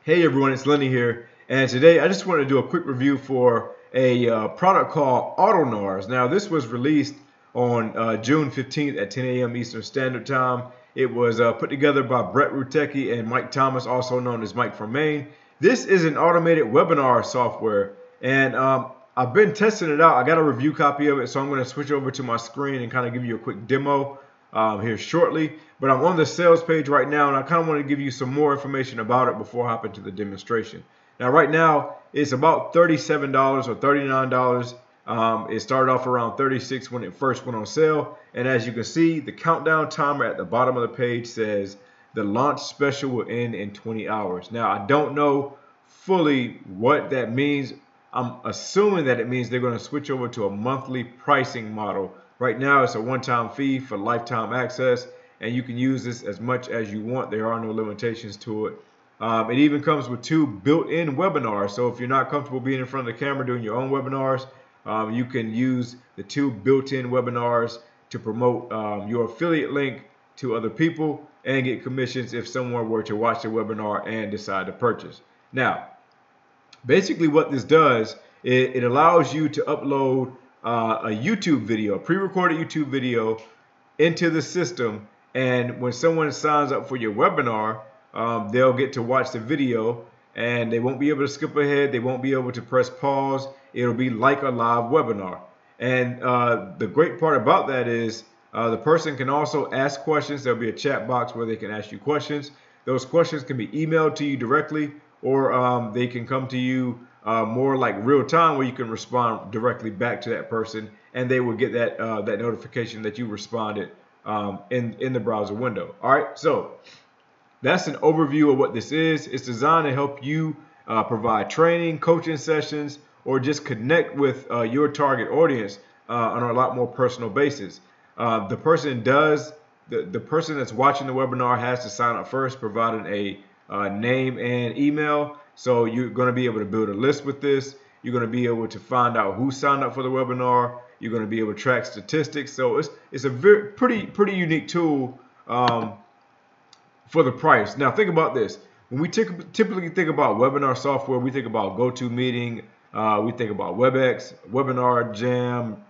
Hey everyone, it's Lenny here, and today I just want to do a quick review for a product called Autonars. Now this was released on June 15th at 10 a.m. Eastern Standard Time. It was put together by Brett Rutecki and Mike Thomas, also known as Mike from Maine. This is an automated webinar software, and I've been testing it out. I got a review copy of it, so I'm going to switch over to my screen and kind of give you a quick demo here shortly. But I'm on the sales page right now, and I kind of want to give you some more information about it before I hop into the demonstration. Now, right now, it's about $37 or $39. It started off around $36 when it first went on sale. And as you can see, the countdown timer at the bottom of the page says the launch special will end in 20 hours. Now, I don't know fully what that means. I'm assuming that it means they're going to switch over to a monthly pricing model. Right now, it's a one-time fee for lifetime access, and you can use this as much as you want. There are no limitations to it. It even comes with 2 built-in webinars. So if you're not comfortable being in front of the camera doing your own webinars, you can use the 2 built-in webinars to promote your affiliate link to other people and get commissions if someone were to watch the webinar and decide to purchase. Now, basically what this does, it allows you to upload a YouTube video, a pre-recorded YouTube video into the system, and when someone signs up for your webinar, they'll get to watch the video and they won't be able to skip ahead, they won't be able to press pause. It'll be like a live webinar. And the great part about that is the person can also ask questions. There'll be a chat box where they can ask you questions. Those questions can be emailed to you directly, or they can come to you more like real time, where you can respond directly back to that person, and they will get that that notification that you responded in the browser window. All right, so that's an overview of what this is. It's designed to help you provide training, coaching sessions, or just connect with your target audience on a lot more personal basis. The person that's watching the webinar has to sign up first, providing a name and email. So you're going to be able to build a list with this. You're going to be able to find out who signed up for the webinar. You're going to be able to track statistics. So it's a pretty unique tool for the price. Now think about this. When we typically think about webinar software, we think about GoToMeeting, we think about WebEx, Webinar Jam.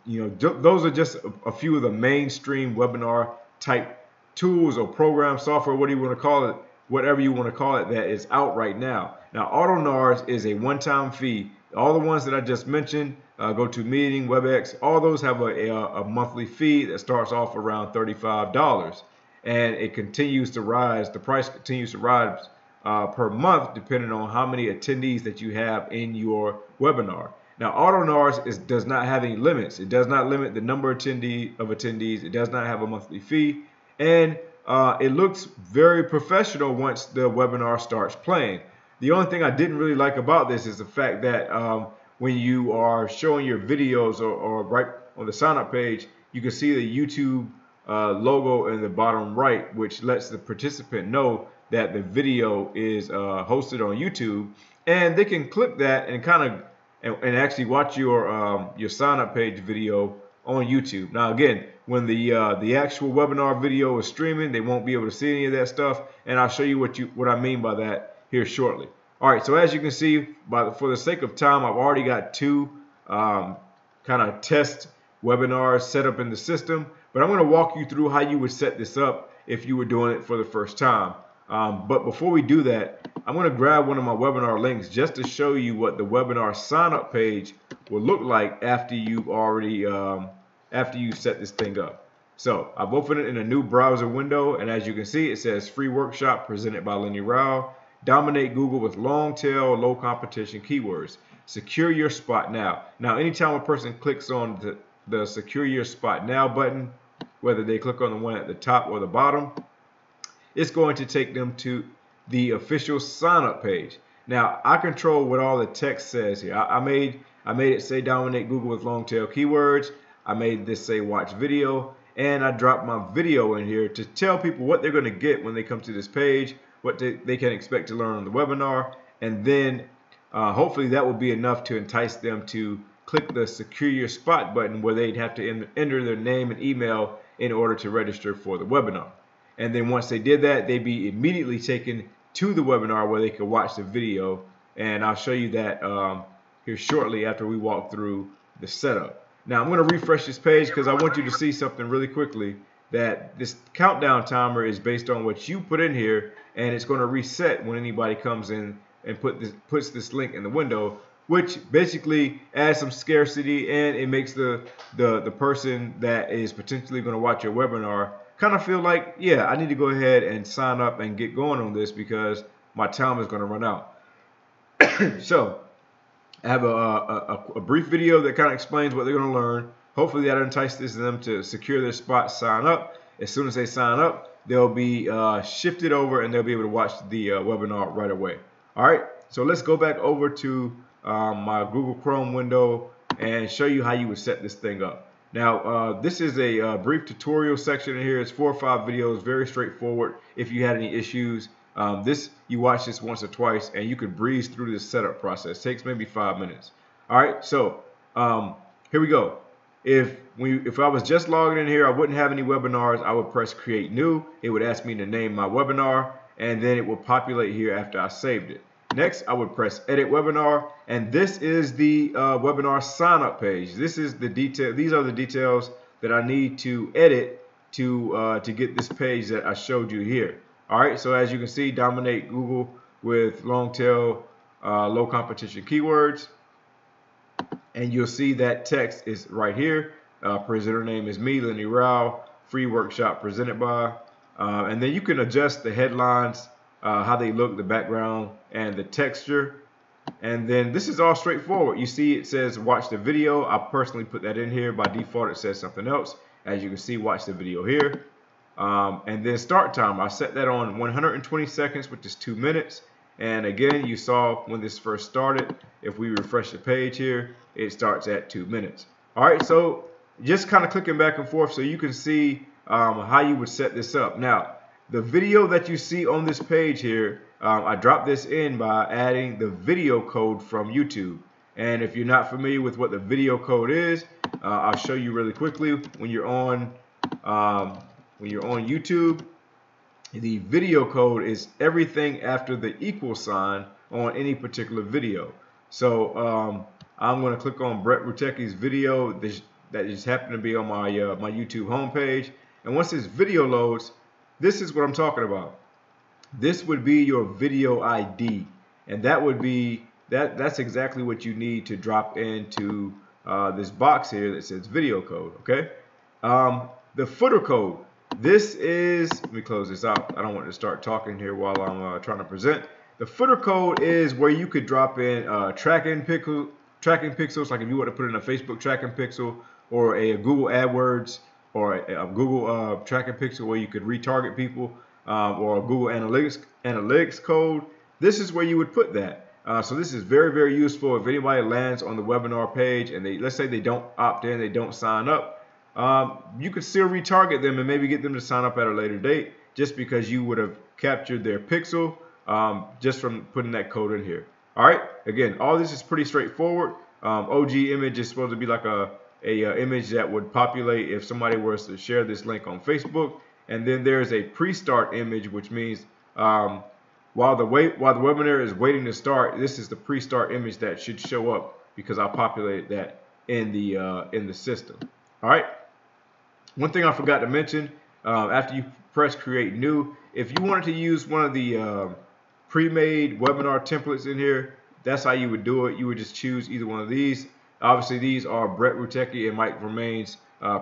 Those are just a few of the mainstream webinar type tools or program software, what do you want to call it, whatever you want to call it, that is out right now. Now, Autonars is a one-time fee. All the ones that I just mentioned, GoToMeeting, WebEx, all those have a monthly fee that starts off around $35, and it continues to rise. The price continues to rise per month, depending on how many attendees that you have in your webinar. Now, Autonars does not have any limits. It does not limit the number of attendees. It does not have a monthly fee. And it looks very professional once the webinar starts playing. The only thing I didn't really like about this is the fact that when you are showing your videos or right on the sign up page, you can see the YouTube logo in the bottom right, which lets the participant know that the video is hosted on YouTube, and they can click that and actually watch your sign up page video on YouTube. Now again, when the actual webinar video is streaming, they won't be able to see any of that stuff, and I'll show you what I mean by that here shortly. All right, so as you can see, for the sake of time, I've already got 2 kind of test webinars set up in the system, but I'm going to walk you through how you would set this up if you were doing it for the first time. But before we do that, I'm going to grab one of my webinar links just to show you what the webinar sign up page will look like after you've already after you set this thing up. So I've opened it in a new browser window, and as you can see, it says free workshop presented by Lenny Rao. Dominate Google with long tail, low competition keywords. Secure your spot now. Now, anytime a person clicks on the secure your spot now button, whether they click on the one at the top or the bottom, it's going to take them to the official sign up page. Now, I control what all the text says here. I made it say dominate Google with long tail keywords. I made this say watch video, and I dropped my video in here to tell people what they're going to get when they come to this page, what they can expect to learn on the webinar, and then hopefully that will be enough to entice them to click the secure your spot button, where they'd have to enter their name and email in order to register for the webinar. And then once they did that, they'd be immediately taken to the webinar where they can watch the video, and I'll show you that here shortly after we walk through the setup. Now I'm going to refresh this page because I want you to see something really quickly, that this countdown timer is based on what you put in here, and it's going to reset when anybody comes in and puts this link in the window, which basically adds some scarcity, and it makes the person that is potentially going to watch your webinar kind of feel like, yeah, I need to go ahead and sign up and get going on this because my time is going to run out. So I have a brief video that kind of explains what they're going to learn. Hopefully that entices them to secure their spot, sign up. As soon as they sign up, they'll be shifted over and they'll be able to watch the webinar right away. All right, so let's go back over to my Google Chrome window and show you how you would set this thing up. Now, this is a brief tutorial section in here. It's 4 or 5 videos, very straightforward. If you had any issues, you watch this once or twice and you could breeze through this setup process. It takes maybe 5 minutes. All right, so here we go. If I was just logging in here, I wouldn't have any webinars. I would press create new. It would ask me to name my webinar, and then it will populate here after I saved it. Next, I would press edit webinar, and this is the webinar sign up page. This is the detail. These are the details that I need to edit to get this page that I showed you here. All right, so as you can see, dominate Google with long tail, low competition keywords. And you'll see that text is right here. Presenter name is me, Lenny Rao. Free workshop presented by. And then you can adjust the headlines, how they look, the background, and the texture. And then this is all straightforward. You see it says watch the video. I personally put that in here. By default, it says something else. As you can see, watch the video here. And then start time. I set that on 120 seconds, which is 2 minutes. And again, you saw when this first started, if we refresh the page here, it starts at 2 minutes. All right, so just kind of clicking back and forth so you can see how you would set this up. Now, the video that you see on this page here, I dropped this in by adding the video code from YouTube. And if you're not familiar with what the video code is, I'll show you really quickly. When you're on YouTube, the video code is everything after the equal sign on any particular video. So I'm going to click on Brett Ruteki's video that just happened to be on my my YouTube homepage. And once this video loads, this is what I'm talking about. This would be your video ID, and that would be that's exactly what you need to drop into this box here that says video code. Okay, the footer code. This is, let me close this out. I don't want to start talking here while I'm trying to present. The footer code is where you could drop in tracking pixels, like if you want to put in a Facebook tracking pixel or a Google AdWords or a Google tracking pixel where you could retarget people, or a Google Analytics code. This is where you would put that. So this is very, very useful if anybody lands on the webinar page and let's say they don't opt in, they don't sign up. You could still retarget them and maybe get them to sign up at a later date just because you would have captured their pixel just from putting that code in here. All right, again, all this is pretty straightforward. OG image is supposed to be like a image that would populate if somebody was to share this link on Facebook. And then there's a pre-start image, which means while the webinar is waiting to start, this is the pre-start image that should show up because I populated that in the system. All right. One thing I forgot to mention, after you press create new, if you wanted to use one of the pre-made webinar templates in here, that's how you would do it. You would just choose either one of these. Obviously, these are Brett Ruteki and Mike Vermaine's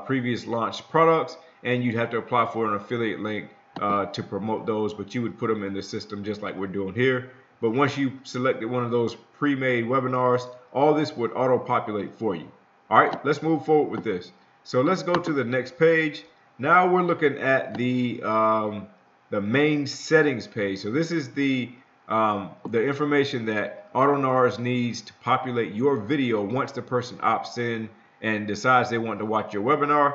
previous launched products, and you'd have to apply for an affiliate link to promote those, but you would put them in the system just like we're doing here. But once you selected one of those pre-made webinars, all this would auto-populate for you. All right, let's move forward with this. So let's go to the next page. Now we're looking at the main settings page. So this is the information that Autonars needs to populate your video once the person opts in and decides they want to watch your webinar.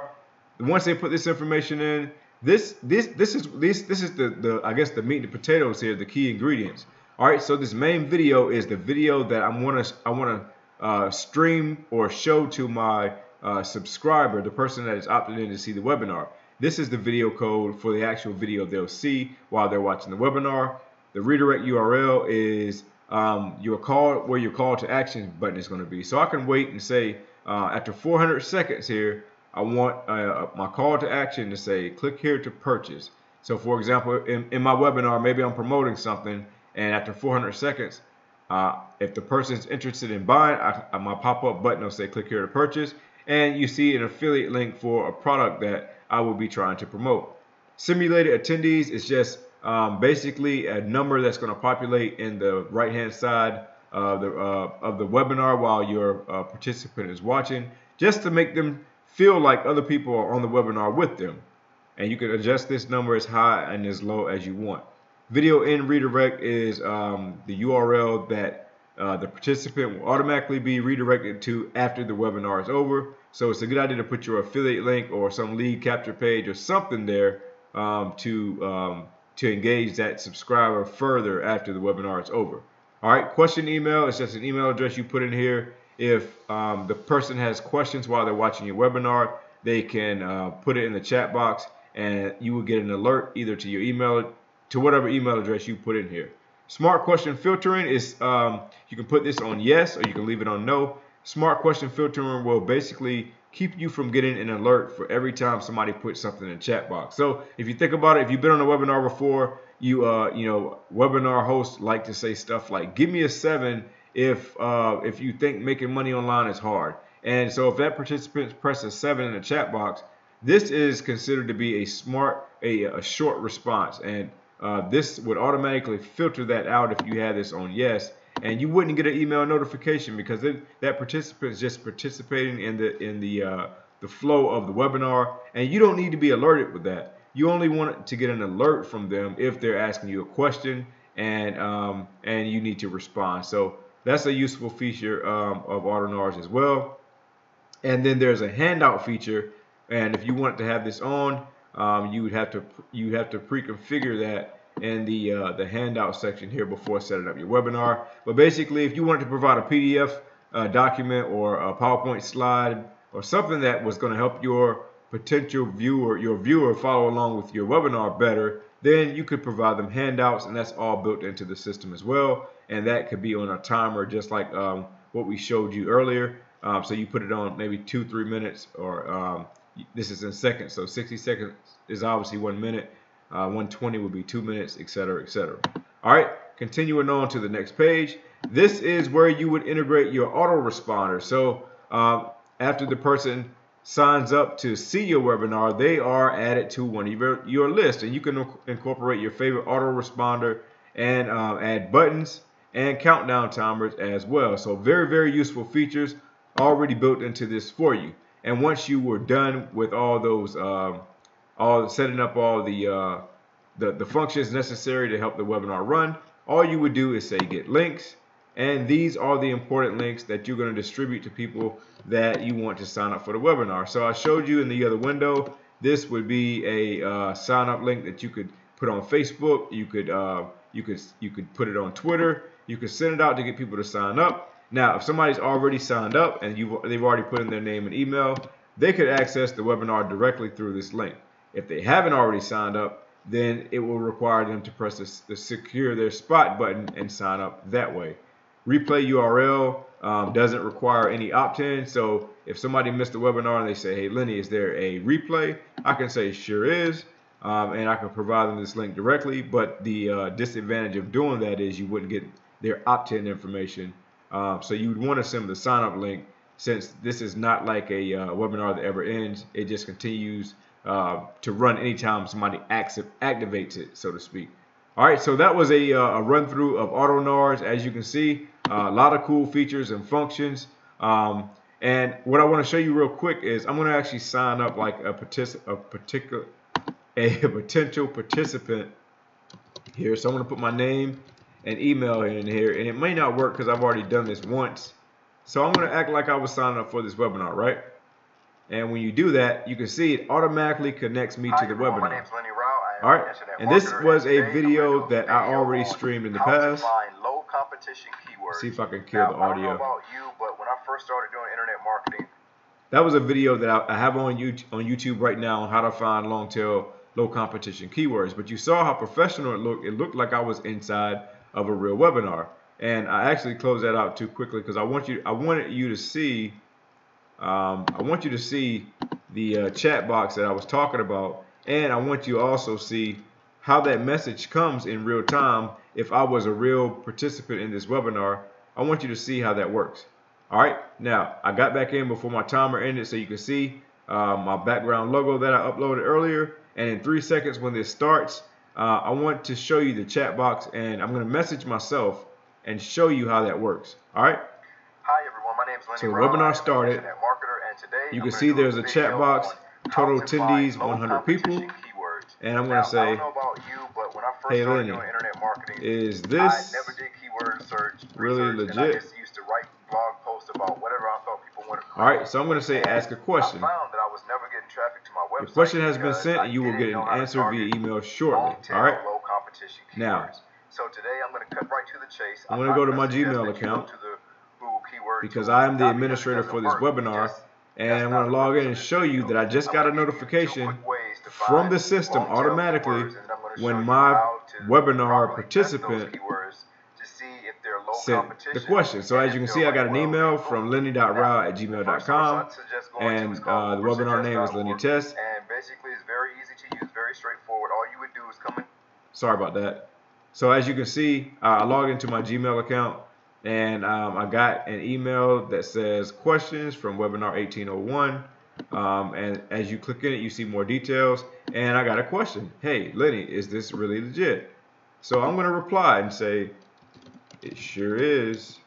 Once they put this information in, this is the I guess the meat and the potatoes here, the key ingredients. All right, so this main video is the video that I want to stream or show to my subscriber, the person that is opted in to see the webinar. This is the video code for the actual video they'll see while they're watching the webinar. The redirect URL is where your call to action button is going to be. So I can wait and say after 400 seconds here, I want my call to action to say click here to purchase. So for example, in my webinar, maybe I'm promoting something, and after 400 seconds, if the person's interested in buying, my pop-up button will say click here to purchase, and you see an affiliate link for a product that I will be trying to promote. Simulated attendees is just basically a number that's going to populate in the right-hand side of the webinar while your participant is watching, just to make them feel like other people are on the webinar with them. And you can adjust this number as high and as low as you want. Video in redirect is the URL that the participant will automatically be redirected to after the webinar is over. So it's a good idea to put your affiliate link or some lead capture page or something there to engage that subscriber further after the webinar is over. All right, question email is just an email address you put in here. If the person has questions while they're watching your webinar, they can put it in the chat box, and you will get an alert either to your email, to whatever email address you put in here. Smart question filtering is, you can put this on yes or you can leave it on no. Smart question filtering will basically keep you from getting an alert for every time somebody puts something in the chat box. So if you think about it, if you've been on a webinar before, you know, webinar hosts like to say stuff like, give me a 7 if you think making money online is hard. And so if that participant presses 7 in the chat box, this is considered to be a short response, and this would automatically filter that out if you had this on yes, and you wouldn't get an email notification because that participant is just participating in the flow of the webinar, and you don't need to be alerted with that. You only want to get an alert from them if they're asking you a question and you need to respond. So that's a useful feature of Autonars as well. And then there's a handout feature, and if you want to have this on, you would have to pre-configure that in the handout section here before setting up your webinar. But basically, if you wanted to provide a PDF document or a PowerPoint slide or something that was going to help your potential viewer follow along with your webinar better, then you could provide them handouts, and that's all built into the system as well. And that could be on a timer, just like what we showed you earlier. So you put it on maybe 2-3 minutes, or this is in seconds, so 60 seconds is obviously 1 minute, 120 would be 2 minutes, etc., etc. All right, continuing on to the next page. This is where you would integrate your autoresponder. So after the person signs up to see your webinar, they are added to one of your list, and you can incorporate your favorite autoresponder and add buttons and countdown timers as well. So very, very useful features already built into this for you. And once you were done with all those, setting up all the functions necessary to help the webinar run, all you would do is say get links, and these are the important links that you're going to distribute to people that you want to sign up for the webinar. So I showed you in the other window, this would be a sign up link that you could put on Facebook. You could put it on Twitter. You could send it out to get people to sign up. Now, if somebody's already signed up and they've already put in their name and email, they could access the webinar directly through this link. If they haven't already signed up, then it will require them to press the secure their spot button and sign up that way. Replay URL doesn't require any opt-in, so if somebody missed the webinar and they say, hey Lenny, is there a replay? I can say sure is, and I can provide them this link directly, but the disadvantage of doing that is you wouldn't get their opt-in information. So you would want to send the sign up link, since this is not like a webinar that ever ends. It just continues to run anytime somebody activates it, so to speak. All right, so that was a run through of Autonars. As you can see, a lot of cool features and functions. And what I want to show you real quick is I'm going to actually sign up like a potential participant here. So I'm going to put my name and email in here, and it may not work because I've already done this once. So I'm going to act like I was signing up for this webinar, right? And when you do that, you can see it automatically connects me to the webinar. My name's Lenny Rao. All right, and this was a video that I already streamed in the past. Low competition keywords. See if I can kill the audio. I don't know about you, but when I first started doing internet marketing, that was a video that I have on YouTube right now on how to find long tail low competition keywords. But you saw how professional it looked. It looked like I was inside of a real webinar. And I actually closed that out too quickly because I wanted you to see the chat box that I was talking about, and I want you to also see how that message comes in real time. If I was a real participant in this webinar, I want you to see how that works. All right, now I got back in before my timer ended so you can see my background logo that I uploaded earlier, and in 3 seconds when this starts, I want to show you the chat box, and I'm going to message myself and show you how that works. All right. Hi everyone, my name is Lenny. So the webinar started. You can see there's a chat box, total attendees 100 people, and I'm going to say, hey Lenny, is this really legit? Alright, so I'm going to say ask a question. The question has been sent and you will get an answer via email shortly. Alright, now I'm going to go to my Gmail account because I am the administrator for this webinar, and I'm going to log in and show you that I just got a notification from the system automatically when my webinar participant sent the question. So as you can see, I got an email from lenny.rao@gmail.com, and the webinar name is Lenny Test. And basically it's very easy to use, very straightforward. All you would do is come in. Sorry about that. So as you can see, I logged into my Gmail account, and I got an email that says questions from webinar 1801, and as you click in it, you see more details, and I got a question. Hey Lenny, is this really legit? So I'm going to reply and say, it sure is.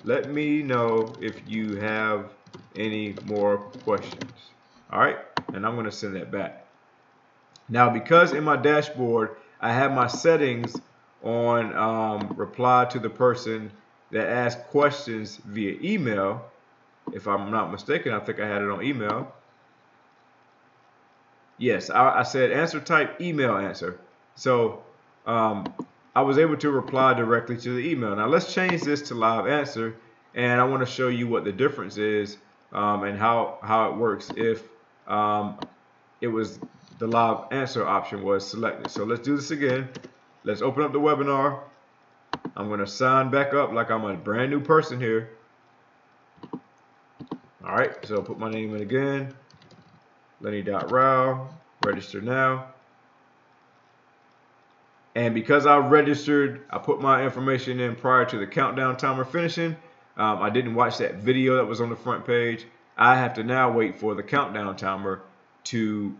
Let me know if you have any more questions. All right, and I'm going to send that back. Now, because in my dashboard I have my settings on reply to the person that asked questions via email. If I'm not mistaken, I think I had it on email. Yes, I said answer type email answer. So I was able to reply directly to the email. Now let's change this to live answer, and I want to show you what the difference is and how it works if it was the live answer option was selected. So let's do this again. Let's open up the webinar. I'm going to sign back up like I'm a brand new person here. All right, so I'll put my name in again. Lenny.Rao, register now. And because I registered, I put my information in prior to the countdown timer finishing. I didn't watch that video that was on the front page. I have to now wait for the countdown timer to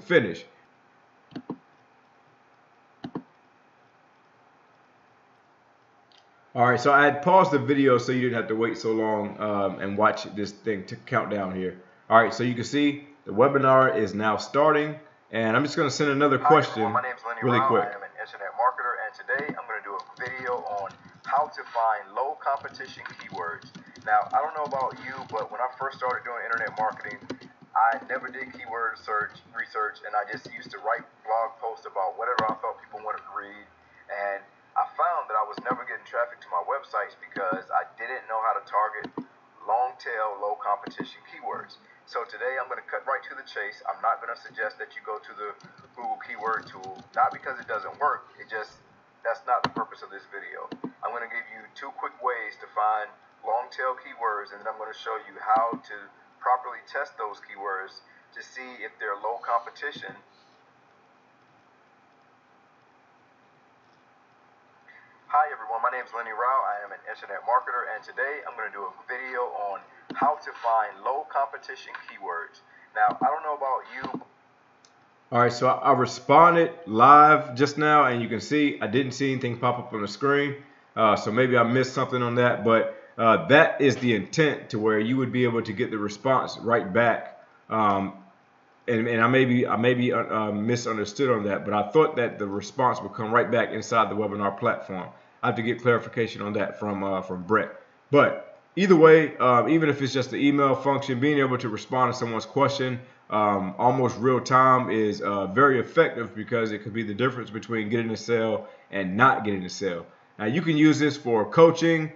finish. All right, so I had paused the video so you didn't have to wait so long and watch this thing to count down here. All right, so you can see the webinar is now starting, and I'm just going to send another question really quick. I am an internet marketer, and today I'm going to do a video on how to find low competition keywords. Now, I don't know about you, but when I first started doing internet marketing, I never did keyword research, and I just used to write blog posts about whatever I thought people wanted to read, and I found that I was never getting traffic to my websites because I didn't know how to target long tail, low competition keywords. So today I'm going to cut right to the chase. I'm not going to suggest that you go to the Google keyword tool, not because it doesn't work. That's not the purpose of this video. I'm going to give you 2 quick ways to find long tail keywords, and then I'm going to show you how to properly test those keywords to see if they're low competition. Hi everyone, my name is Lenny Rao. I am an internet marketer, and today I'm going to do a video on how to find low competition keywords. Now, I don't know about you. All right, so I responded live just now, and you can see I didn't see anything pop up on the screen. So maybe I missed something on that, but that is the intent, to where you would be able to get the response right back. And I may be misunderstood on that, but I thought that the response would come right back inside the webinar platform. I have to get clarification on that from Brett. But either way, even if it's just the email function, being able to respond to someone's question almost real time is very effective, because it could be the difference between getting a sale and not getting a sale. Now you can use this for coaching,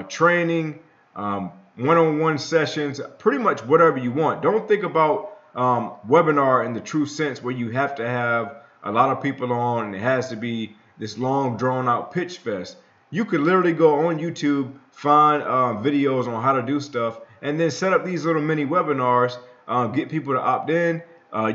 training, one-on-one sessions, pretty much whatever you want. Don't think about webinar in the true sense where you have to have a lot of people on and it has to be this long drawn out pitch fest. You could literally go on YouTube, find videos on how to do stuff, and then set up these little mini webinars, get people to opt in.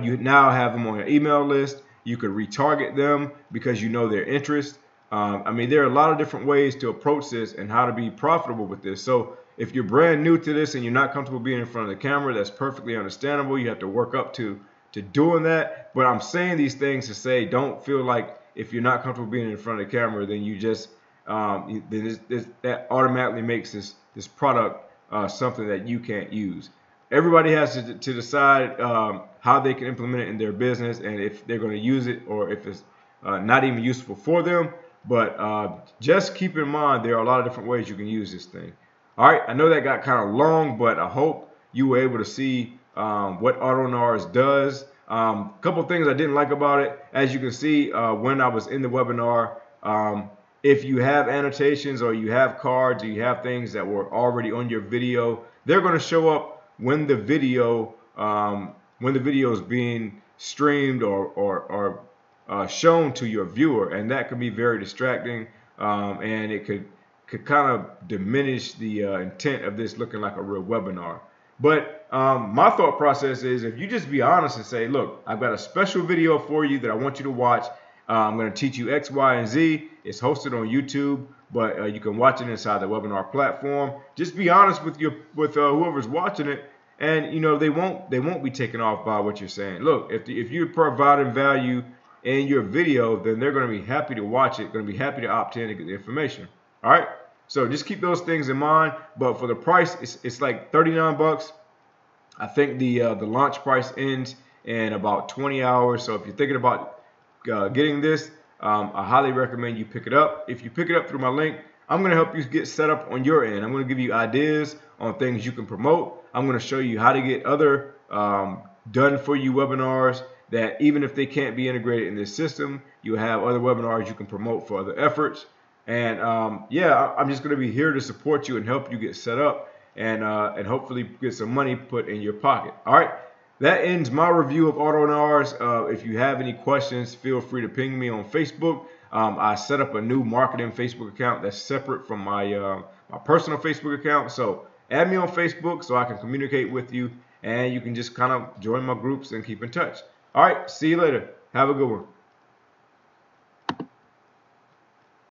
You now have them on your email list. You could retarget them because you know their interest. I mean, there are a lot of different ways to approach this and how to be profitable with this. So if you're brand new to this and you're not comfortable being in front of the camera, that's perfectly understandable. You have to work up to doing that. But I'm saying these things to say, don't feel like if you're not comfortable being in front of the camera, then you just that automatically makes this product something that you can't use. Everybody has to decide how they can implement it in their business and if they're going to use it or if it's not even useful for them. But just keep in mind there are a lot of different ways you can use this thing. All right, I know that got kind of long, but I hope you were able to see what Autonars does. A couple things I didn't like about it. As you can see, when I was in the webinar, if you have annotations or you have cards or you have things that were already on your video, they're going to show up when the video is being streamed or shown to your viewer, and that can be very distracting, and it could kind of diminish the intent of this looking like a real webinar. But my thought process is if you just be honest and say, look, I've got a special video for you that I want you to watch. I'm going to teach you X, Y, and Z. It's hosted on YouTube, but you can watch it inside the webinar platform. Just be honest with whoever's watching it, and you know they won't be taken off by what you're saying. Look, if you're providing value in your video, then they're going to be happy to watch it, going to be happy to opt in and get the information. All right. So just keep those things in mind. But for the price, it's like 39 bucks. I think the launch price ends in about 20 hours. So if you're thinking about getting this, I highly recommend you pick it up. If you pick it up through my link, I'm going to help you get set up on your end. I'm going to give you ideas on things you can promote. I'm going to show you how to get other done for you webinars that even if they can't be integrated in this system, you have other webinars you can promote for other efforts. And yeah, I'm just going to be here to support you and help you get set up and hopefully get some money put in your pocket. All right, that ends my review of Autonars. If you have any questions, feel free to ping me on Facebook. I set up a new marketing Facebook account that's separate from my personal Facebook account. So add me on Facebook so I can communicate with you, and you can just kind of join my groups and keep in touch. All right, see you later. Have a good one.